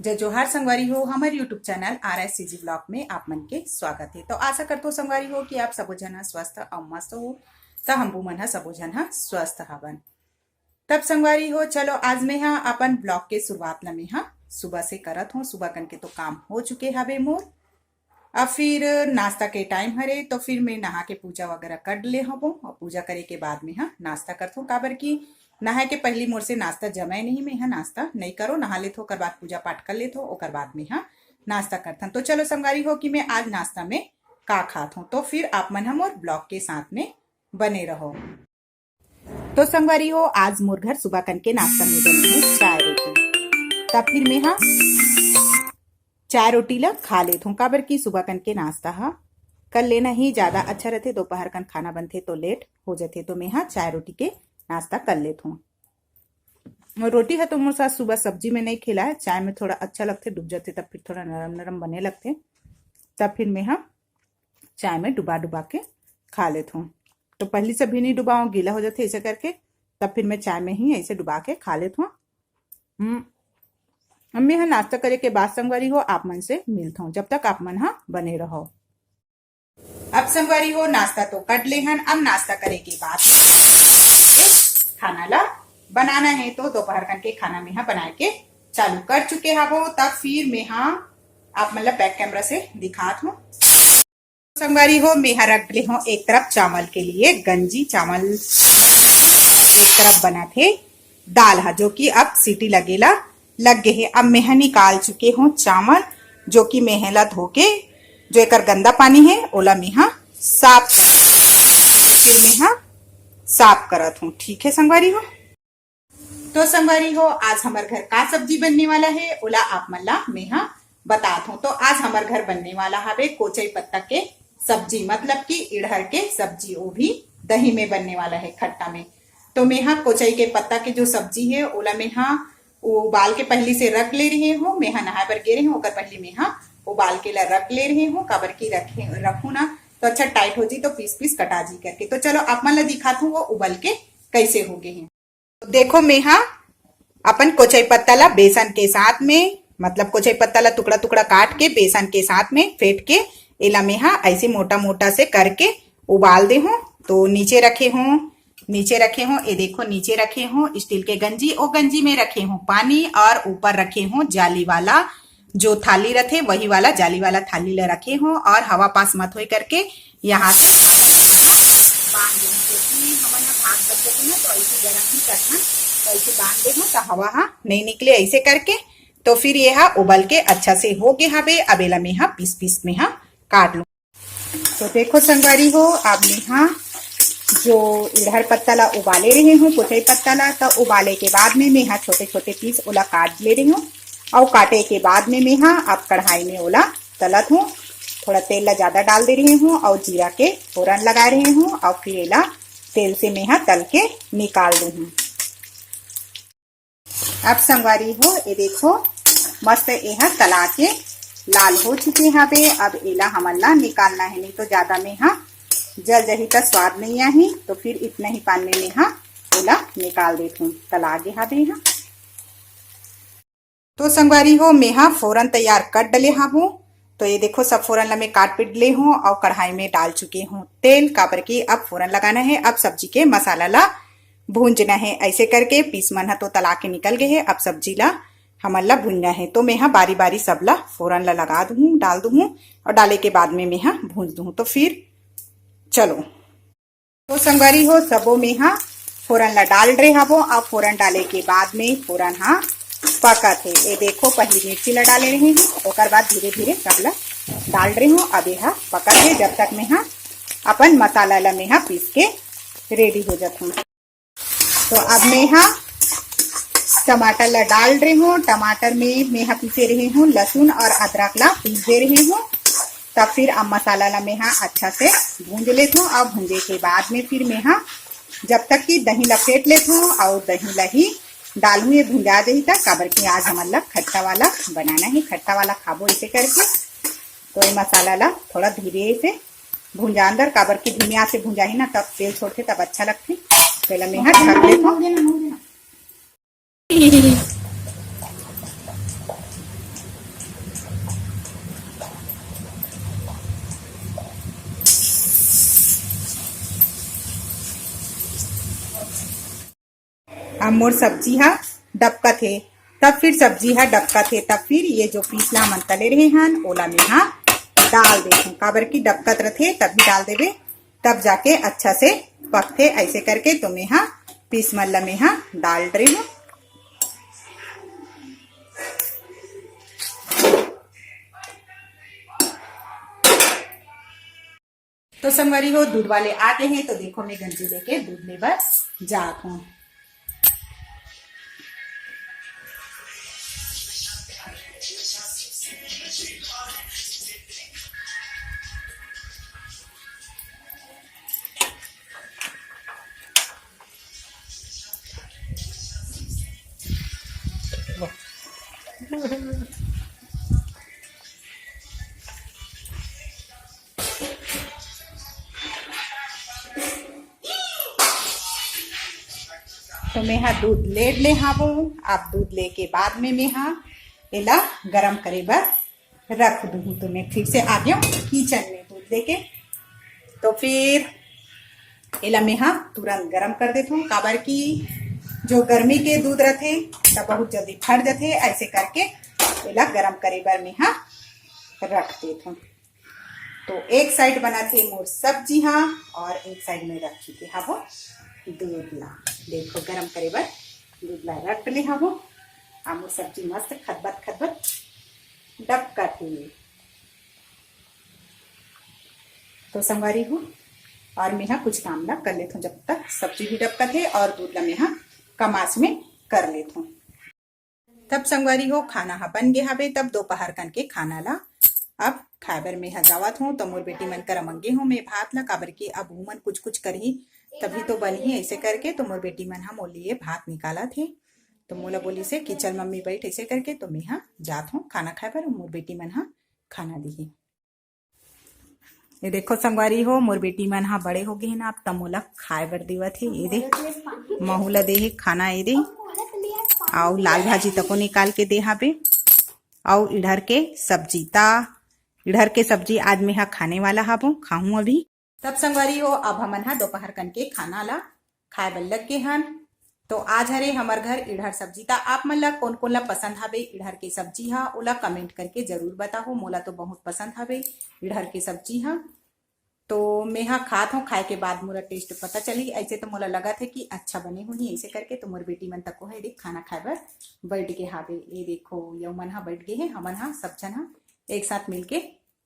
जय जोहार संगवारी हो। हमारे यूट्यूब चैनल RSCG ब्लॉग में आप मन के स्वागत है। तो आशा करते हो संगवारी हो कि आप सबो जन स्वस्थ और मस्त हो। तो हमबू मन सबो जन स्वस्थ हवन। तब संगवारी हो चलो आज मैं अपन ब्लॉग के शुरुआत ला मैं सुबह से करत हूँ। सुबह कन के तो काम हो चुके हवे मोर। अब फिर नाश्ता के टाइम हरे तो फिर मैं नहा के पूजा वगैरह कर ले हूँ और पूजा करे के बाद में नाश्ता करता हूँ। काबर की नहाए के पहली मोर से नाश्ता जमाए नहीं। मैं नाश्ता नहीं करो, नहा ले थो, ओकर बाद पूजा पाठ कर ले थो, ओकर बाद में नाश्ता करता हूँ। तो चलो संगवारी हो कि मैं आज नाश्ता में का खात हूँ। तो फिर आप मन मोर ब्लॉग के साथ में बने रहो। तो संगवारी हो आज मोर घर सुबह कन के नाश्ता में बने है चाय रोटी। तब फिर मैं चाय रोटी ला खा लेत हूँ। काबर की सुबह कन के नाश्ता कर लेना ही ज्यादा अच्छा रहते। दोपहर कन खाना बनते तो लेट हो जाते। तो मैं चाय रोटी के नाश्ता कर लेत हूँ। रोटी है तो मोर साथ सुबह सब्जी में नहीं खिला है। चाय में थोड़ा अच्छा लगते, डूब जाते तब फिर थोड़ा नरम नरम बने लगते। तब फिर मैं चाय में डुबा डुबा के खा लेत हूँ। तो पहली से भी नहीं डुबाऊँ, गीला हो जाते ऐसे करके। तब फिर मैं चाय में ही ऐसे डुबा के खा लेत हूँ। अम्मी नाश्ता करे के बाद संगवारी हो आप मन से मिलता हूँ। जब तक आप मन बने रहो। अब संगवारी हो नाश्ता तो कर ले हन। अब नाश्ता करे के बाद खाना ला बनाना है। तो दोपहर कन के खाना में बनाए के चालू कर चुके हवो। तब फिर मैं आप मतलब बैक कैमरा से दिखात हूँ। संगवारी हो मैं रख ले हूँ एक तरफ चावल के लिए गंजी चावल, एक तरफ बना थे दाल जो कि अब सीटी लगेला लग गए है। अब मैं निकाल चुके हूँ चावल, जो कि मेहला धो के जो एक गंदा पानी है ओला मैं साफ फिर मैं साफ करत हूँ। ठीक है संगवारी हो। तो संगवारी हो आज हमारे घर का सब्जी बनने वाला है ओला आप मन ला मैं बतात हूँ। तो आज हमारे घर बनने वाला हवे कोचई पत्ता के सब्जी, मतलब कि इड़हर के सब्जी, वो भी दही में बनने वाला है, खट्टा में। तो मैं कोचई के पत्ता के जो सब्जी है ओला मैं उबाल के पहले से रख ले रही हूँ। मैं नहाए बर गे रही हूँ, ओकर पहले मैं उबाल के ला रख ले रही हूँ। काबर की रखू ना तो अच्छा टाइट हो जी, तो पीस पीस कटा जी करके। तो चलो आप मन ला दिखात हूँ वो उबल के कैसे हो गए हैं। तो देखो मैं अपन कोचई पत्ता ला बेसन के साथ में, मतलब कोचई पत्ता ला टुकड़ा टुकड़ा काट के बेसन के साथ में फेंट के एला मैं ऐसे मोटा मोटा से करके उबाल दे हूँ। तो नीचे रखे हूँ ये देखो, नीचे रखे हूँ स्टील के गंजी, ओ गंजी में रखे हूँ पानी, और ऊपर रखे हूँ जाली वाला जो थाली रखे वही वाला जाली वाला थाली ला रखे हूँ। और हवा पास मत हो करके यहाँ से बांध दे, क्योंकि हमन भाग बच जाते ना तो ऐसे गर्म ही करना, तो ऐसे बांध दे तो हवा नहीं निकले ऐसे करके। तो फिर ये उबल के अच्छा से हो गया हवे। अब एला मैं पीस पीस में काट लूँ। तो देखो संगवारी हो अब मैं जो इड़हर पत्ता ला उबाले रहे हूँ कोचई पत्ता ला, तो उबाले के बाद में मैं छोटे छोटे पीस ओला काट ले रही हूँ। और काटे के बाद में मैं अब कढ़ाई में ओला तलत हूँ। थोड़ा तेल ला ज्यादा डाल दे रही हूँ और जीरा के फोरन लगा रही हूँ। और फिर एला तेल से मैं तल के निकाल दी हूँ। अब संगवारी हो ये देखो मस्त यह तला के लाल हो चुके हवे। अब एला हमन ला निकालना है, नहीं तो ज्यादा में जल जही का स्वाद नहीं आही। तो फिर इतना ही पानी में ओला निकाल देती हूँ। तला गे हवे तो संगवारी हो मैं फोरन तैयार कर डले हूँ। तो ये देखो सब फोरन ला मैं काट पीट ले हूँ और कढ़ाई में डाल चुके हूँ तेल। काबर की अब फोरन लगाना है, अब सब्जी के मसाला ला भूंजना है। ऐसे करके पीस मन तो तला के निकल गए है। अब सब्जी ला हमन ला भूनना है। तो मैं बारी बारी सब ला फोरन ला लगा दूँ, डाल दूँ, और डाले के बाद में मैं भूंज दूँ। तो फिर चलो तो संगवारी हो सबो में फोरन ला डाल रहे हवो। और फोरन डाले के बाद में फोरन पका थे। ये देखो पहली मिर्ची ला डाले रही हूँ, ओकर बाद धीरे धीरे सब ला डाल रही हूँ। अब यह पका थे जब तक मैं अपन मसाला ला मैं पीस के रेडी हो जाता हूँ। तो अब मैं टमाटर ला डाल रही हूँ। टमाटर में मैं पीसे रही हूँ लहसुन और अदरक ला पीस दे रही हूँ। तब फिर अब मसाला ला मैं अच्छा से भूंज लेती हूँ। और भूंजे के बाद में फिर मैं जब तक कि दही ला फेंट लेती हूँ और दही ला ही डालू। ये भुंजा दही तक, काबर की आज हमारे ला खट्टा वाला बनाना है, खट्टा वाला खाबो इसे करके। तो ये मसाला ला थोड़ा धीरे से भुंजा अंदर, काबर की धीमी आंच से भुंजा ही ना तब तेल छोड़ते तब अच्छा लगते। पहले मैं ढक लेती हूँ। अब मोर सब्जी हा डबका थे, तब फिर सब्जी हा डबका थे, तब फिर ये जो पीसला मन तले रहे हन ओला में हा डाल देते, काबर की डबकत रथे तब भी डाल देवे, तब जाके अच्छा से पकते। ऐसे करके तो मैं हा पीस मल्ला में हा डाल रही हूँ। तो संगवारी हो दूध वाले आते हैं, तो देखो मैं गंजी लेके दूध लेकर जात हूँ। तो मैं हा दूध ले हावो। आप दूध ले के बाद में मैं हा एला गरम करे बर रख दूँ। तो मैं फिर से आ गया किचन में दूध लेके, तो फिर एला मैं हा तुरंत गरम कर देता हूँ, काबर की जो गर्मी के दूध रथे तब बहुत जल्दी फट जाते। ऐसे करके एला गरम करे बर मैं हा रख देता हूँ। तो एक साइड बना थे मोर सब्जी हा और एक साइड में रख चुके हावो दूध ला। देखो गरम करे बर दूध ला रख ले हावो। मोर सब्जी मस्त खदबत खदबत डबका थे। तो संगवारी हूँ और मैं कुछ काम ला कर लेता हूँ, जब तक सब्जी भी डबका थे और दूध ला मैं कमास में कर लेता हूँ। तब संगवारी हो खाना हा बन गया हवे। तब दोपहर कन के खाना ला अब खाबर में जावत हूँ। तो मोर बेटी मन कर मंगे हूँ मैं भात ला, काबर के अब मन कुछ कुछ करही तभी तो बनी। ऐसे करके तो मोर बेटी मन मोर लिए भात निकाला थे। तो मोला बोली से कि चल मम्मी बैठ, ऐसे करके तो मैं जात हूँ खाना खाए बर। मोर बेटी मन खाना दी। ये देखो संगवारी हो मोर बेटी मन बड़े हो गए ना, अब तब मोला खाए बर देवत हे। ये दे महू ला दे खाना, ये दे आओ लाल भाजी तको निकाल के दे हाबे, आओ इधर के सब्जी ता इधर के सब्जी आज मैं खाने वाला हाबो, खाऊं अभी। तब संगवारी हो अब हमन दोपहर कन के खाना ला खाए बर लग गए हन। तो आज हरे हमर घर इधर सब्जी ता। आप मन ला कौन कौन ला पसंद हवे इधर के सब्जी हा ओला कमेंट करके जरूर बताओ। मोला तो बहुत पसंद हवे इधर के सब्जी हा। तो मैं खात हूँ, खाए के बाद मोला टेस्ट पता चली। ऐसे तो मोला लगा थे कि अच्छा बने होही। ऐसे करके तो मोर बेटी मन तको है देख खाना खाए बर बैठ गए हावे। ये देखो ये मन बैठ गए है, हमन सब जन एक साथ मिलके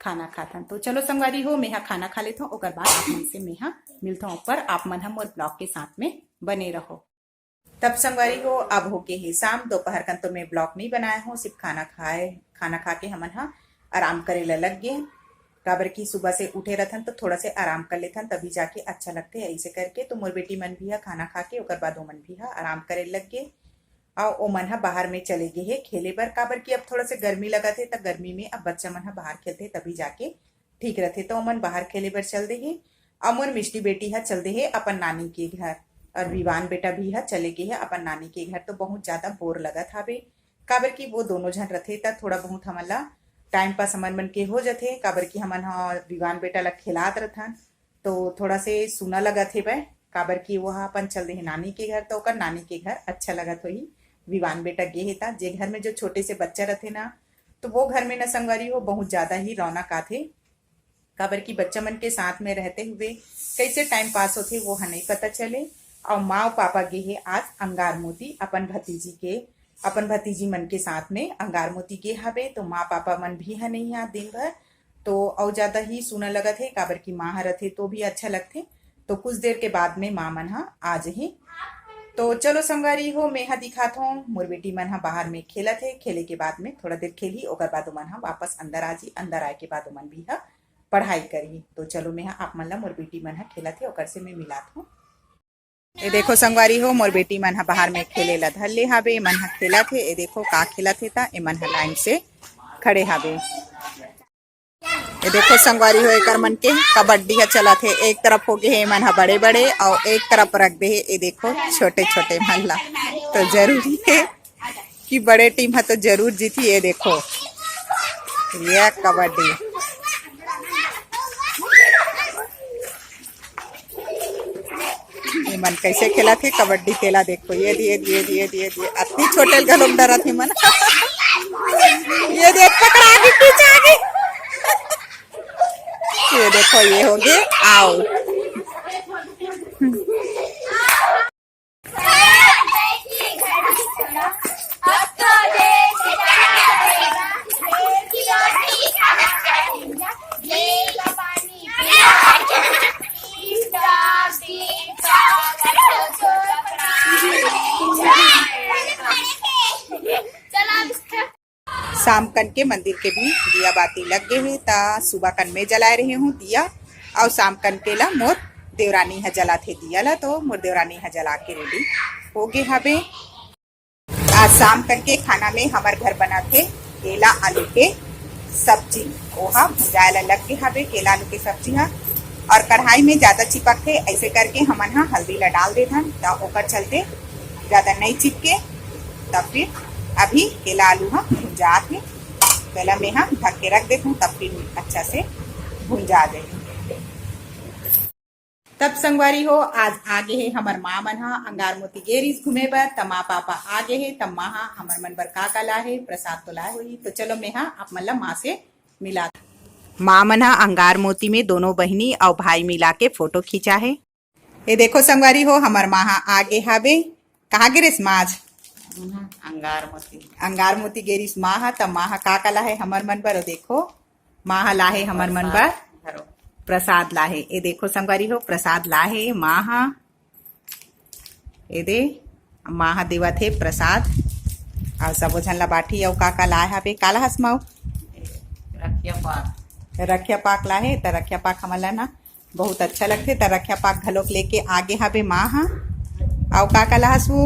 खाना खाथन। तो चलो संगवारी हो मैं खाना खा लेता हूँ, ओकर बाद आप मन से मैं मिलता हूँ ऊपर। आप मन मोर ब्लॉग के साथ में बने रहो। तब संगवारी हो अब हो के ही शाम। दोपहर कन तो मैं ब्लॉग नहीं बनाया हूँ, सिर्फ खाना खा के हमन आराम करे ला लग गए। काबर की सुबह से उठे रहथन तो थोड़ा से आराम कर लेथन, तभी जाके अच्छा लगते है। ऐसे करके तो मोर बेटी मन भी खाना खा के ओकर बाद ओमन भी आराम करे लग गए। और ओमन बाहर में चले गए है खेले बर, काबर की अब थोड़ा से गर्मी लगा थे। तब गर्मी में अब बच्चा मन बाहर खेलते तभी जाके ठीक रहते। तो ओमन बाहर खेले बर चल दे है। और मोर मिष्टी बेटी चल दे है अपन नानी के घर, और विवान बेटा भी चले गए है अपन नानी के घर। तो बहुत ज्यादा बोर लगा था बे, काबर की वो दोनों जन रहते तब थोड़ा बहुत हमला टाइम पास हमन मन के हो जाते। काबर की हमन विवान बेटा ला खिलात रहथन तो थोड़ा से सुना लगा थे बे, काबर की वो अपन चल दे नानी के घर। तो ओकर नानी के घर अच्छा लगा तो ही विवान बेटा गे हे ता। जे घर में जो छोटे से बच्चा रहते ना, तो वो घर में न संगवारी हो बहुत ज्यादा ही रौनक आथे। काबर की बच्चा मन के साथ में रहते हुए कैसे टाइम पास होते वो नहीं पता चले। और माँ पापा गे हे आज अंगार मोती अपन भतीजी मन के साथ में अंगार मोती गे हवे। तो माँ पापा मन भी नहीं दिन भर, तो और ज्यादा ही सुना लगा थे। काबर की माँ रहते तो भी अच्छा लगते। तो कुछ देर के बाद में माँ मन आज ही। तो चलो संगवारी हो मैं दिखाता हूँ। मोर बेटी मन बाहर में खेला थे, खेले के बाद में थोड़ा देर खेली, ओकर बाद ओमन वापस अंदर आ जी। अंदर आए के बाद ओमन भी पढ़ाई करी। तो चलो मैं आप मन ला मोर बेटी मन खेला थे ओकर से मैं मिलात हूँ। ये देखो संगवारी हो मोर बेटी मन बाहर में खेले ला धर ले हावे। मन खेला थे, ये देखो का खेला थे ता मन लाइन से खड़े हावे। ये देखो संगवारी हो एक मन के कबड्डी चला थे। एक तरफ हो गए मन बड़े बड़े और एक तरफ रख दे। ये देखो छोटे छोटे मन ला। तो जरूरी है कि बड़े टीम तो जरूर जीती। ये देखो ये कबड्डी मन कैसे खेला थे कबड्डी खेला देखो ये दिए अति छोटे लोग डरा थे मन ये देख पकड़ा के पीछे आ गई ये देखो ये हो गए आउट। शाम कन के मंदिर के भी दिया बाती लग गए है ता सुबह कन में जला रही हूँ दिया और शाम कन के ला मोर देवरानी है जला थे दिया ला तो मोर देवरानी है जला के रेडी हो गए हवे। आज शाम कन के खाना में हमार घर बना थे केला आलू के सब्जी ओहा भुजाए लग गए हवे केला आलू के सब्जी हा और कढ़ाई में ज्यादा चिपक थे ऐसे करके हमन हा हल्दी ला डाल दे थन ता ओकर चलते ज्यादा नहीं चिपके तब फिर अभी केला आलू हम भुंजा थे पहला में हम ढक के रख देती हूँ तब फिर अच्छा से भुंजा दे। तब संगवारी हो आज आगे है हमार माँ मन हा अंगार मोती गेरिस घूमे बर तमा पापा आगे है तब माँ हा हमार मन बर का ला है प्रसाद तो लाए हुई तो चलो मैं हा आप मतलब माँ से मिला। माँ मन हा अंगार मोती में दोनों बहनी और भाई मिला के फोटो खींचा है। ये देखो संगवारी हो हमार माँ हा आगे हावे कहाँ गिरिस माज अंगार मोती गेरिस माँ हा तब माँ हा का ला है हमार मन बर देखो माँ हा ला है हमार मन बर प्रसाद ला है। ये देखो संगवारी हो प्रसाद ला है माँ हा ये दे माँ हा देवा थे प्रसाद और सबो झन ला बाठी और का ला है काला हस माओ रखिया पाक ला है त रखिया पाक हमला ना बहुत अच्छा लगते त रखिया पाक घलोक लेके आगे हावे माँ हा और का ला हसू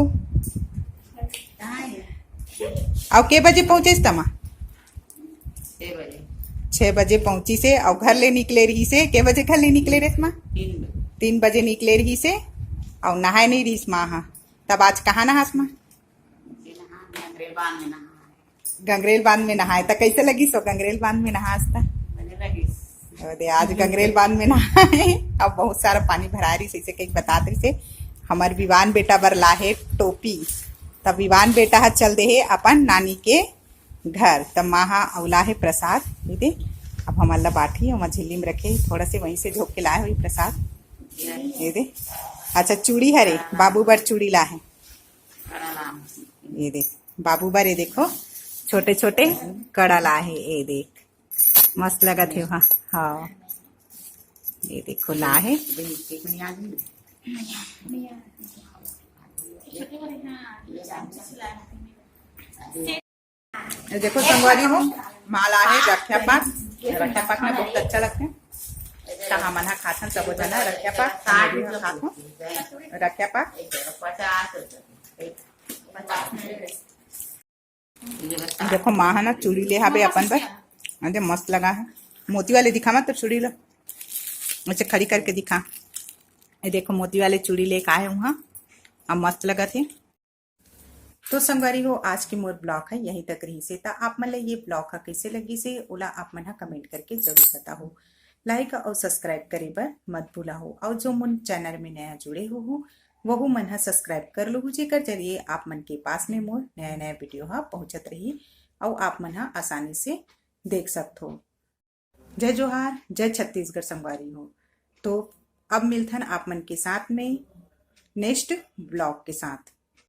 और के बजे पहुंचे तमा 6 बजे पहुंची से और घर ले निकले रही से के बजे घर ले निकले रही माँ 3 बजे निकले रही से और नहाए नहीं रही माँ हाँ तब आज कहाँ नहास माँ गंगरेल बांध में नहाए तो कैसे लगी सो गंगरेल बांध में नहास था आज गंगरेल बांध में नहाए अब बहुत सारा पानी भरा रही से कहीं बता रही से हमार विवान बेटा बर लाहे टोपी तब विवान बेटा हा चल दे है अपन नानी के घर तब माँ हा अवला है प्रसाद दे अब हमारा बाठी और झिल्ली में रखे थोड़ा से वहीं से झोंक के लाए हुई प्रसाद ये दे। अच्छा चूड़ी हरे बाबू बर चूड़ी ला है ये देख बाबू बर ये देखो छोटे छोटे कड़ा ला है ये देख मस्त लगा थे वहाँ हाँ ये देखो ला है देखो संगवारी हो माला है रखिया पाक में बहुत अच्छा लगते हैं कहा मना खाथन सब जना रखिया पाक खाथो रखिया पाक देखो माँ है ना चूड़ी ले हाबे अपन पर अरे मस्त लगा है मोती वाले दिखा मत तो चूड़ी लो अच्छा खड़ी करके दिखा ये देखो मोती वाले चूड़ी लेके आए वहाँ अब मस्त लगा थे। तो संगवारी हो आज की मोर ब्लॉग है यहीं तक रही से ता आप मन ये ब्लॉग है कैसे लगी से ओला आप मन कमेंट करके जरूर बताओ लाइक और सब्सक्राइब करे बर मत भूला हो और जो मन चैनल में नया जुड़े हो वह मन सब्सक्राइब कर लो जेकर जरिए आप मन के पास में मोर नया नया वीडियो हा पहुंचत रही और आप मन आसानी से देख सकते हो। जय जोहार जय छत्तीसगढ़ संगवारी हो। तो अब मिलथन आप मन के साथ में नेक्स्ट ब्लॉग के साथ।